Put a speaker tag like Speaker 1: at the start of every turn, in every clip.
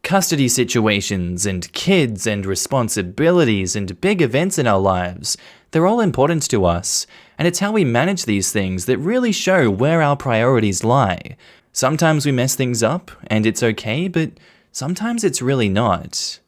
Speaker 1: Custody situations and kids and responsibilities and big events in our lives, they're all important to us, and it's how we manage these things that really show where our priorities lie. Sometimes we mess things up, and it's okay, but sometimes it's really not.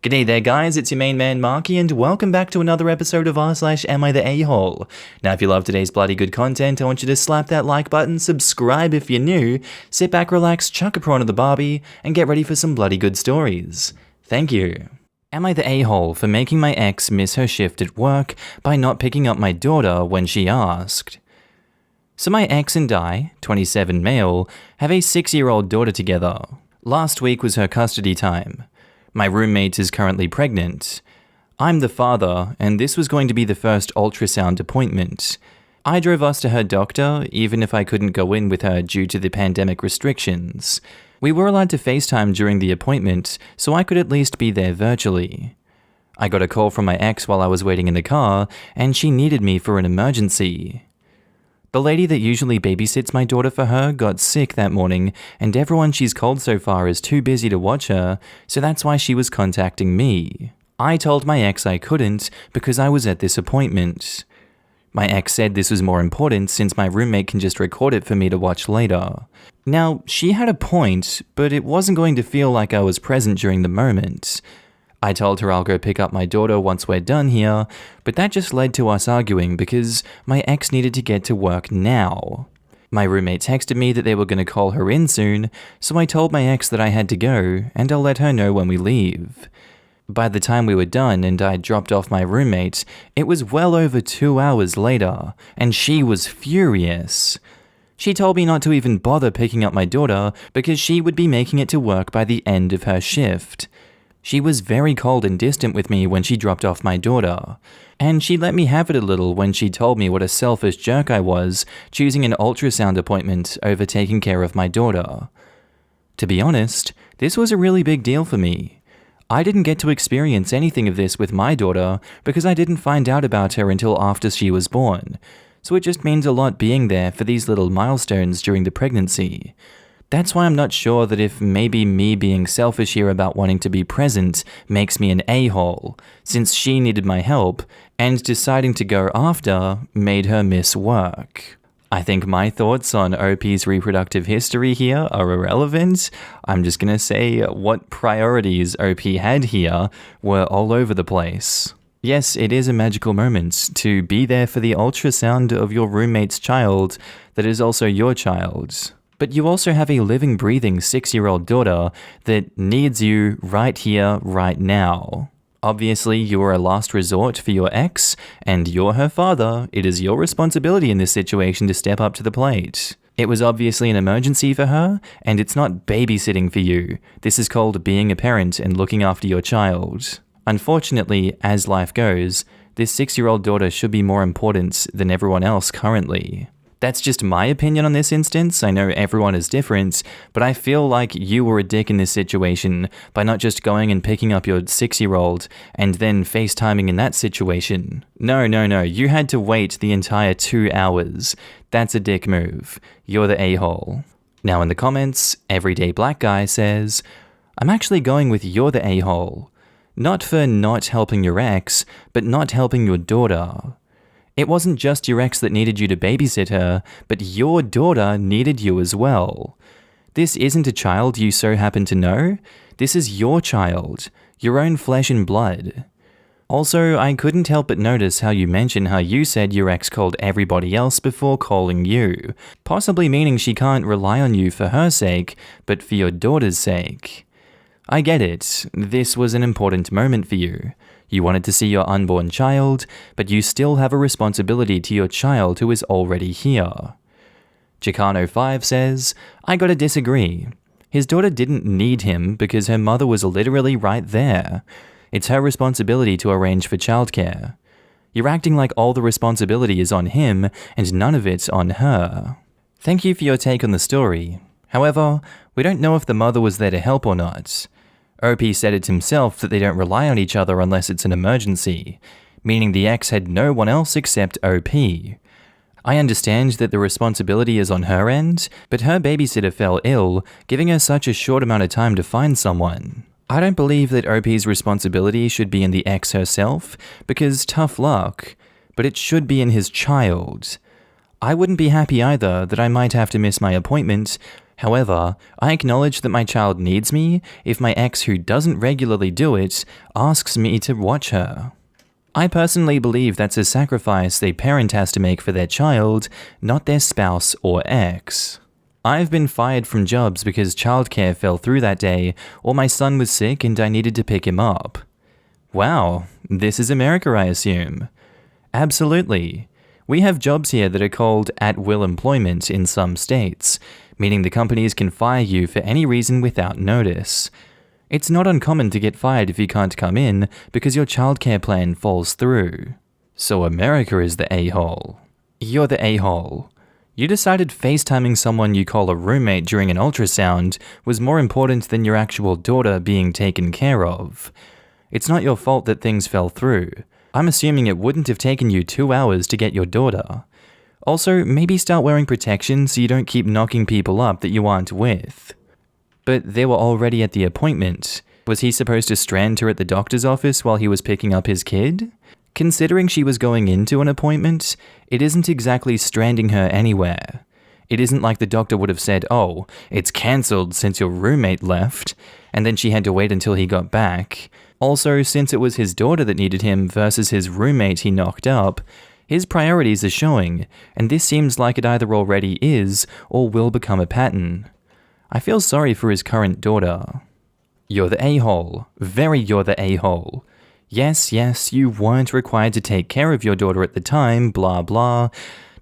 Speaker 1: G'day there guys, it's your main man Markee, and welcome back to another episode of r/AmITheA. Now if you love today's bloody good content, I want you to slap that like button, subscribe if you're new, sit back, relax, chuck a prawn at the barbie, and get ready for some bloody good stories. Thank you. Am I the a-hole for making my ex miss her shift at work by not picking up my daughter when she asked? So my ex and I, 27 male, have a 6-year-old daughter together. Last week was her custody time. My roommate is currently pregnant. I'm the father, and this was going to be the first ultrasound appointment. I drove us to her doctor, even if I couldn't go in with her due to the pandemic restrictions. We were allowed to FaceTime during the appointment, so I could at least be there virtually. I got a call from my ex while I was waiting in the car, and she needed me for an emergency. The lady that usually babysits my daughter for her got sick that morning, and everyone she's called so far is too busy to watch her, so that's why she was contacting me. I told my ex I couldn't because I was at this appointment. My ex said this was more important since my roommate can just record it for me to watch later. Now, she had a point, but it wasn't going to feel like I was present during the moment. I told her I'll go pick up my daughter once we're done here, but that just led to us arguing because my ex needed to get to work now. My roommate texted me that they were going to call her in soon, so I told my ex that I had to go, and I'll let her know when we leave. By the time we were done and I dropped off my roommate, it was well over 2 hours later, and she was furious. She told me not to even bother picking up my daughter because she would be making it to work by the end of her shift. She was very cold and distant with me when she dropped off my daughter, and she let me have it a little when she told me what a selfish jerk I was choosing an ultrasound appointment over taking care of my daughter. To be honest, this was a really big deal for me. I didn't get to experience anything of this with my daughter because I didn't find out about her until after she was born, so it just means a lot being there for these little milestones during the pregnancy. That's why I'm not sure that if maybe me being selfish here about wanting to be present makes me an a-hole, since she needed my help, and deciding to go after made her miss work. I think my thoughts on OP's reproductive history here are irrelevant. I'm just gonna say what priorities OP had here were all over the place. Yes, it is a magical moment to be there for the ultrasound of your roommate's child that is also your child. But you also have a living, breathing 6-year-old daughter that needs you right here, right now. Obviously, you are a last resort for your ex, and you're her father. It is your responsibility in this situation to step up to the plate. It was obviously an emergency for her, and it's not babysitting for you. This is called being a parent and looking after your child. Unfortunately, as life goes, this 6-year-old daughter should be more important than everyone else currently. That's just my opinion on this instance. I know everyone is different, but I feel like you were a dick in this situation by not just going and picking up your 6-year-old and then FaceTiming in that situation. No, you had to wait the entire 2 hours. That's a dick move. You're the a-hole. Now in the comments, Everyday Black Guy says, I'm actually going with you're the a-hole. Not for not helping your ex, but not helping your daughter. It wasn't just your ex that needed you to babysit her, but your daughter needed you as well. This isn't a child you so happen to know. This is your child, your own flesh and blood. Also, I couldn't help but notice how you mentioned how you said your ex called everybody else before calling you, possibly meaning she can't rely on you for her sake, but for your daughter's sake. I get it. This was an important moment for you. You wanted to see your unborn child, but you still have a responsibility to your child who is already here. Chicano5 says, I gotta disagree. His daughter didn't need him because her mother was literally right there. It's her responsibility to arrange for childcare. You're acting like all the responsibility is on him and none of it's on her. Thank you for your take on the story. However, we don't know if the mother was there to help or not. OP said it himself that they don't rely on each other unless it's an emergency, meaning the ex had no one else except OP. I understand that the responsibility is on her end, but her babysitter fell ill, giving her such a short amount of time to find someone. I don't believe that OP's responsibility should be in the ex herself, because tough luck, but it should be in his child. I wouldn't be happy either that I might have to miss my appointment. However, I acknowledge that my child needs me if my ex, who doesn't regularly do it, asks me to watch her. I personally believe that's a sacrifice a parent has to make for their child, not their spouse or ex. I've been fired from jobs because childcare fell through that day, or my son was sick and I needed to pick him up. Wow, this is America, I assume. Absolutely. We have jobs here that are called at-will employment in some states, meaning the companies can fire you for any reason without notice. It's not uncommon to get fired if you can't come in because your childcare plan falls through. So America is the a-hole. You're the a-hole. You decided FaceTiming someone you call a roommate during an ultrasound was more important than your actual daughter being taken care of. It's not your fault that things fell through. I'm assuming it wouldn't have taken you 2 hours to get your daughter. Also, maybe start wearing protection so you don't keep knocking people up that you aren't with. But they were already at the appointment. Was he supposed to strand her at the doctor's office while he was picking up his kid? Considering she was going into an appointment, it isn't exactly stranding her anywhere. It isn't like the doctor would have said, "Oh, it's cancelled since your roommate left," and then she had to wait until he got back. Also, since it was his daughter that needed him versus his roommate he knocked up, his priorities are showing, and this seems like it either already is or will become a pattern. I feel sorry for his current daughter. You're the a-hole. Very you're the a-hole. Yes, you weren't required to take care of your daughter at the time, blah blah.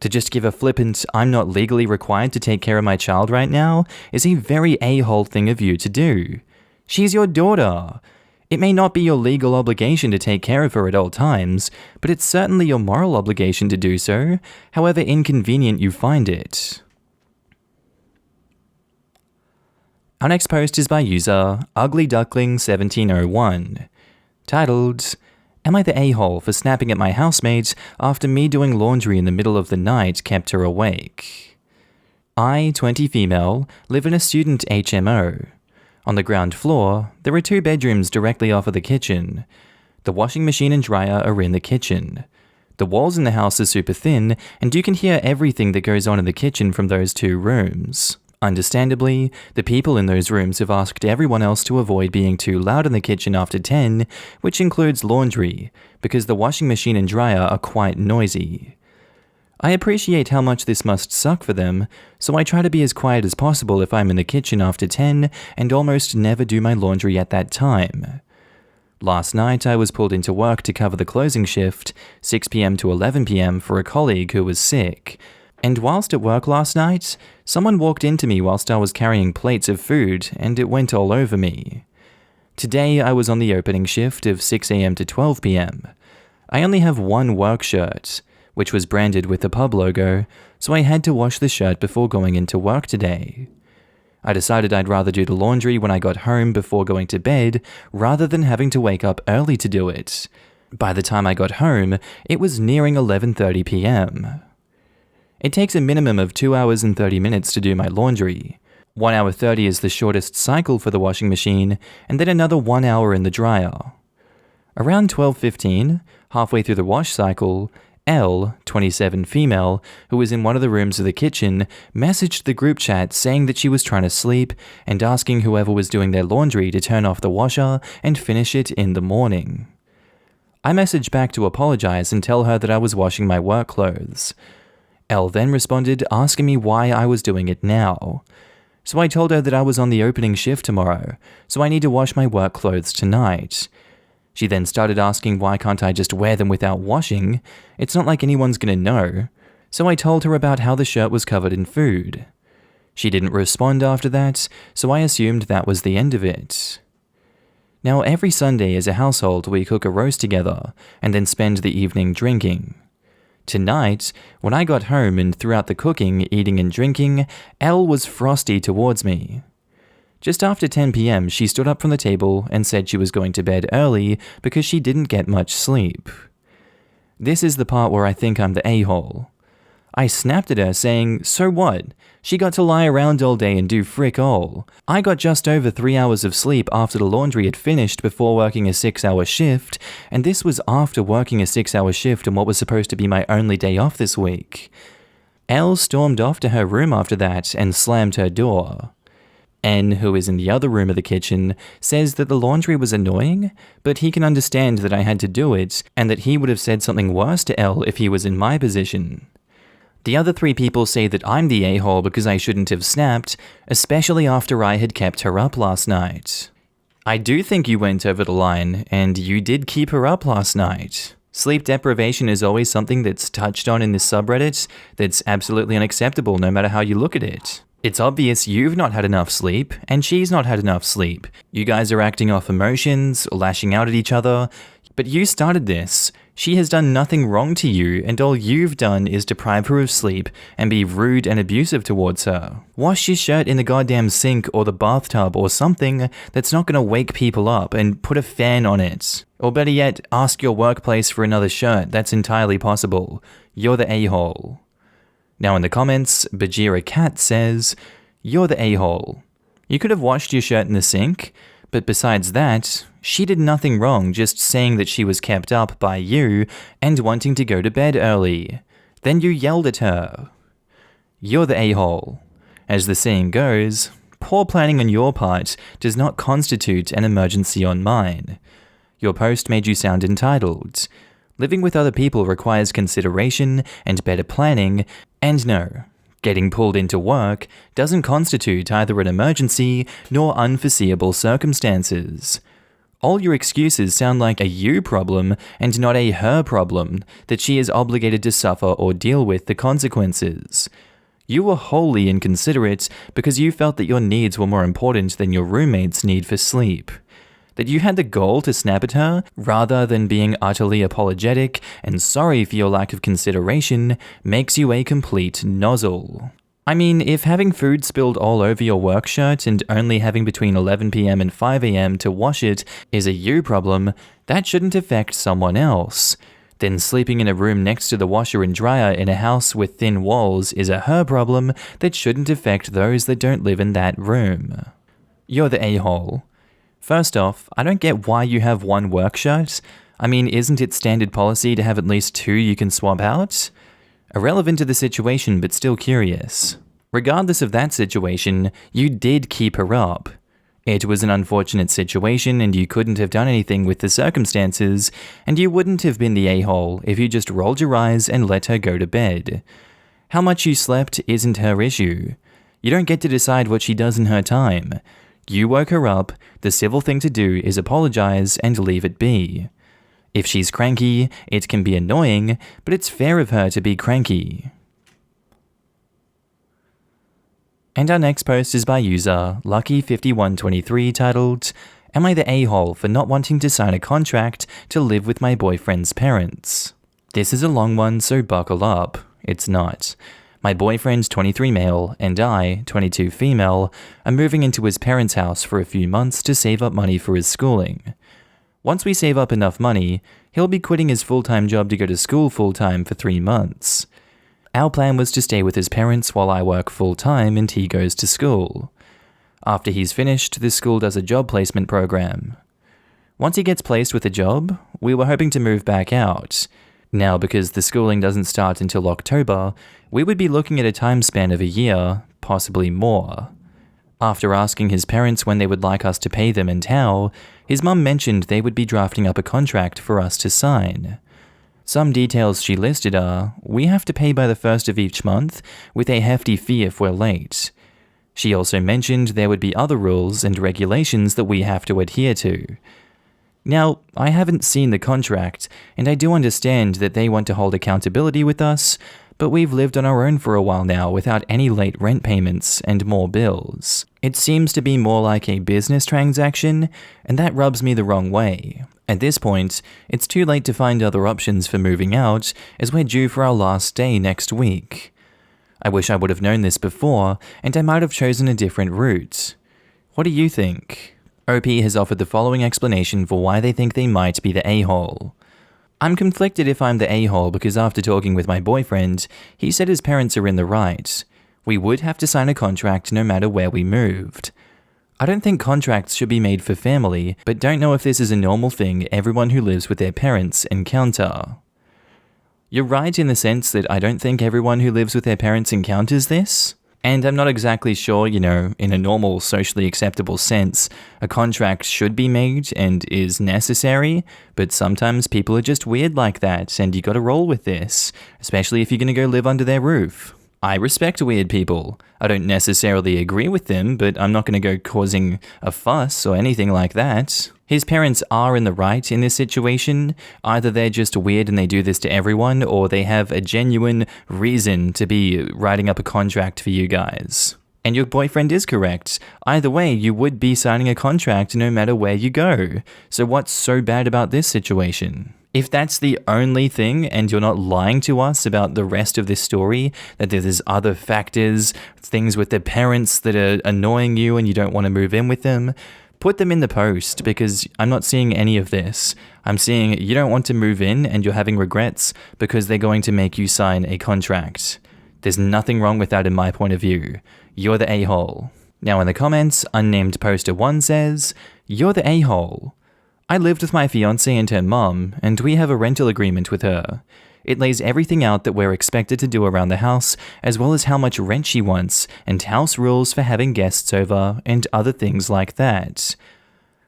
Speaker 1: To just give a flippant, "I'm not legally required to take care of my child right now," is a very a-hole thing of you to do. She's your daughter. It may not be your legal obligation to take care of her at all times, but it's certainly your moral obligation to do so, however inconvenient you find it. Our next post is by user UglyDuckling1701, titled, "Am I the a-hole for snapping at my housemate after me doing laundry in the middle of the night kept her awake? I, 20 female, live in a student HMO. On the ground floor, there are 2 bedrooms directly off of the kitchen. The washing machine and dryer are in the kitchen. The walls in the house are super thin, and you can hear everything that goes on in the kitchen from those 2 rooms. Understandably, the people in those rooms have asked everyone else to avoid being too loud in the kitchen after 10, which includes laundry, because the washing machine and dryer are quite noisy. I appreciate how much this must suck for them, so I try to be as quiet as possible if I'm in the kitchen after 10 and almost never do my laundry at that time. Last night I was pulled into work to cover the closing shift, 6 p.m. to 11 p.m. for a colleague who was sick, and whilst at work last night, someone walked into me whilst I was carrying plates of food and it went all over me. Today I was on the opening shift of 6 a.m. to 12 p.m. I only have one work shirt, which was branded with the pub logo, so I had to wash the shirt before going into work today. I decided I'd rather do the laundry when I got home before going to bed, rather than having to wake up early to do it. By the time I got home, it was nearing 11:30 p.m. It takes a minimum of 2 hours and 30 minutes to do my laundry. 1 hour 30 is the shortest cycle for the washing machine, and then another 1 hour in the dryer. Around 12:15, halfway through the wash cycle, L, 27 female, who was in one of the rooms of the kitchen, messaged the group chat saying that she was trying to sleep and asking whoever was doing their laundry to turn off the washer and finish it in the morning. I messaged back to apologize and tell her that I was washing my work clothes. Elle then responded asking me why I was doing it now. So I told her that I was on the opening shift tomorrow, so I need to wash my work clothes tonight. She then started asking why can't I just wear them without washing? It's not like anyone's gonna know. So I told her about how the shirt was covered in food. She didn't respond after that, so I assumed that was the end of it. Now every Sunday as a household we cook a roast together, and then spend the evening drinking. Tonight, when I got home and throughout the cooking, eating and drinking, Elle was frosty towards me. Just after 10 p.m, she stood up from the table and said she was going to bed early because she didn't get much sleep. This is the part where I think I'm the a-hole. I snapped at her saying, so what? She got to lie around all day and do frick all. I got just over 3 hours of sleep after the laundry had finished before working a 6-hour shift, and this was after working a 6-hour shift on what was supposed to be my only day off this week. Elle stormed off to her room after that and slammed her door. N, who is in the other room of the kitchen, says that the laundry was annoying, but he can understand that I had to do it and that he would have said something worse to Elle if he was in my position. The other 3 people say that I'm the a-hole because I shouldn't have snapped, especially after I had kept her up last night. I do think you went over the line, and you did keep her up last night. Sleep deprivation is always something that's touched on in this subreddit that's absolutely unacceptable no matter how you look at it. It's obvious you've not had enough sleep, and she's not had enough sleep. You guys are acting off emotions, lashing out at each other, but you started this. She has done nothing wrong to you, and all you've done is deprive her of sleep and be rude and abusive towards her. Wash your shirt in the goddamn sink or the bathtub or something that's not gonna wake people up, and put a fan on it. Or better yet, ask your workplace for another shirt. That's entirely possible. You're the a-hole. Now in the comments, Bajira Cat says, you're the a-hole. You could have washed your shirt in the sink, but besides that, she did nothing wrong, just saying that she was kept up by you and wanting to go to bed early. Then you yelled at her. You're the a-hole. As the saying goes, poor planning on your part does not constitute an emergency on mine. Your post made you sound entitled. Living with other people requires consideration and better planning, and no, getting pulled into work doesn't constitute either an emergency nor unforeseeable circumstances. All your excuses sound like a you problem and not a her problem that she is obligated to suffer or deal with the consequences. You were wholly inconsiderate because you felt that your needs were more important than your roommate's need for sleep. That you had the goal to snap at her, rather than being utterly apologetic and sorry for your lack of consideration, makes you a complete nozzle. I mean, if having food spilled all over your work shirt and only having between 11 PM and 5 AM to wash it is a you problem, that shouldn't affect someone else. Then sleeping in a room next to the washer and dryer in a house with thin walls is a her problem that shouldn't affect those that don't live in that room. You're the a-hole. First off, I don't get why you have one work shirt. I mean, isn't it standard policy to have at least 2 you can swap out? Irrelevant to the situation, but still curious. Regardless of that situation, you did keep her up. It was an unfortunate situation and you couldn't have done anything with the circumstances, and you wouldn't have been the a-hole if you just rolled your eyes and let her go to bed. How much you slept isn't her issue. You don't get to decide what she does in her time. You woke her up, the civil thing to do is apologize and leave it be. If she's cranky, it can be annoying, but it's fair of her to be cranky. And our next post is by user Lucky5123 titled, Am I the a-hole for not wanting to sign a contract to live with my boyfriend's parents? This is a long one, so buckle up. It's not. My boyfriend, 23 male, and I, 22 female, are moving into his parents' house for a few months to save up money for his schooling. Once we save up enough money, he'll be quitting his full-time job to go to school full-time for 3 months. Our plan was to stay with his parents while I work full-time and he goes to school. After he's finished, the school does a job placement program. Once he gets placed with a job, we were hoping to move back out. Now, because the schooling doesn't start until October, we would be looking at a time span of a year, possibly more. After asking his parents when they would like us to pay them and how, his mum mentioned they would be drafting up a contract for us to sign. Some details she listed are, we have to pay by the 1st of each month, with a hefty fee if we're late. She also mentioned there would be other rules and regulations that we have to adhere to. Now, I haven't seen the contract, and I do understand that they want to hold accountability with us, but we've lived on our own for a while now without any late rent payments and more bills. It seems to be more like a business transaction, and that rubs me the wrong way. At this point, it's too late to find other options for moving out, as we're due for our last day next week. I wish I would have known this before, and I might have chosen a different route. What do you think? OP has offered the following explanation for why they think they might be the a-hole. I'm conflicted if I'm the a-hole because after talking with my boyfriend, he said his parents are in the right. We would have to sign a contract no matter where we moved. I don't think contracts should be made for family, but don't know if this is a normal thing everyone who lives with their parents encounter. You're right in the sense that I don't think everyone who lives with their parents encounters this. And I'm not exactly sure, in a normal, socially acceptable sense, a contract should be made and is necessary, but sometimes people are just weird like that, and you gotta roll with this, especially if you're gonna go live under their roof. I respect weird people. I don't necessarily agree with them, but I'm not gonna go causing a fuss or anything like that. His parents are in the right in this situation. Either they're just weird and they do this to everyone, or they have a genuine reason to be writing up a contract for you guys. And your boyfriend is correct. Either way, you would be signing a contract no matter where you go. So what's so bad about this situation? If that's the only thing and you're not lying to us about the rest of this story, that there's other factors, things with their parents that are annoying you and you don't want to move in with them, put them in the post because I'm not seeing any of this. I'm seeing you don't want to move in and you're having regrets because they're going to make you sign a contract. There's nothing wrong with that in my point of view. You're the a-hole. Now in the comments, unnamed poster 1 says, "You're the a-hole. I lived with my fiancée and her mum, and we have a rental agreement with her. It lays everything out that we're expected to do around the house, as well as how much rent she wants, and house rules for having guests over, and other things like that.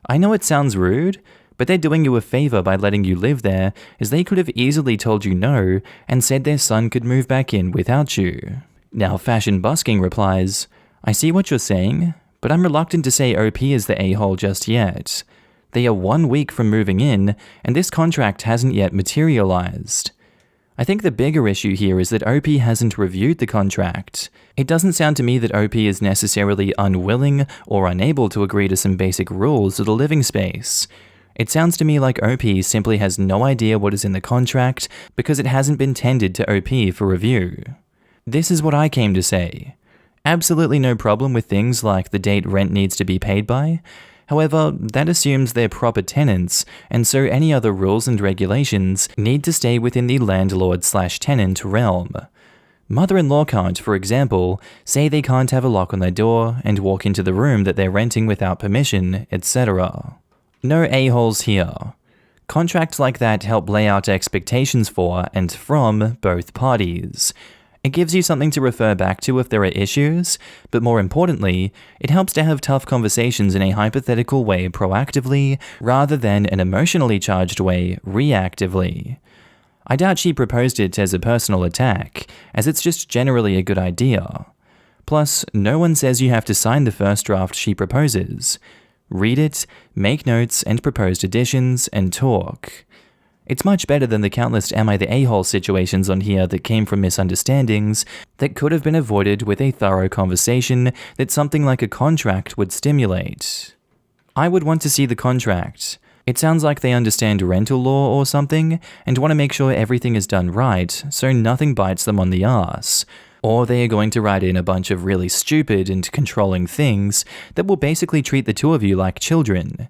Speaker 1: I know it sounds rude, but they're doing you a favor by letting you live there, as they could have easily told you no, and said their son could move back in without you." Now Fashion Busking replies, "I see what you're saying, but I'm reluctant to say OP is the a-hole just yet. They are 1 week from moving in, and this contract hasn't yet materialized. I think the bigger issue here is that OP hasn't reviewed the contract. It doesn't sound to me that OP is necessarily unwilling or unable to agree to some basic rules of the living space. It sounds to me like OP simply has no idea what is in the contract because it hasn't been tendered to OP for review. This is what I came to say. Absolutely no problem with things like the date rent needs to be paid by. However, that assumes they're proper tenants, and so any other rules and regulations need to stay within the landlord/tenant realm. Mother-in-law can't, for example, say they can't have a lock on their door and walk into the room that they're renting without permission, etc. No a-holes here. Contracts like that help lay out expectations for and from both parties. It gives you something to refer back to if there are issues, but more importantly, it helps to have tough conversations in a hypothetical way proactively, rather than an emotionally charged way reactively. I doubt she proposed it as a personal attack, as it's just generally a good idea. Plus, no one says you have to sign the first draft she proposes. Read it, make notes and proposed additions, and talk. It's much better than the countless am I the a-hole situations on here that came from misunderstandings that could have been avoided with a thorough conversation that something like a contract would stimulate. I would want to see the contract. It sounds like they understand rental law or something and want to make sure everything is done right so nothing bites them on the arse. Or they are going to write in a bunch of really stupid and controlling things that will basically treat the two of you like children.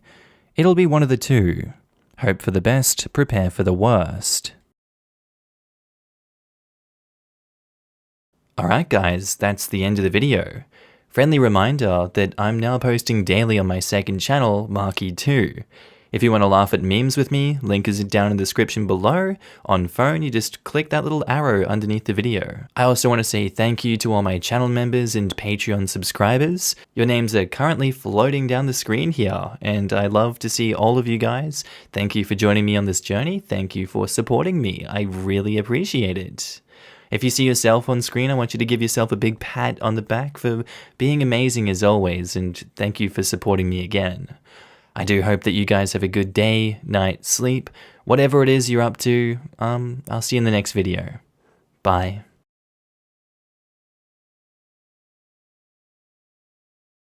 Speaker 1: It'll be one of the two. Hope for the best, prepare for the worst. Alright guys, that's the end of the video. Friendly reminder that I'm now posting daily on my second channel, Markee 2. If you want to laugh at memes with me, link is down in the description below. On phone, you just click that little arrow underneath the video. I also want to say thank you to all my channel members and Patreon subscribers. Your names are currently floating down the screen here, and I love to see all of you guys. Thank you for joining me on this journey. Thank you for supporting me. I really appreciate it. If you see yourself on screen, I want you to give yourself a big pat on the back for being amazing as always, and thank you for supporting me again. I do hope that you guys have a good day, night, sleep, whatever it is you're up to. I'll see you in the next video. Bye.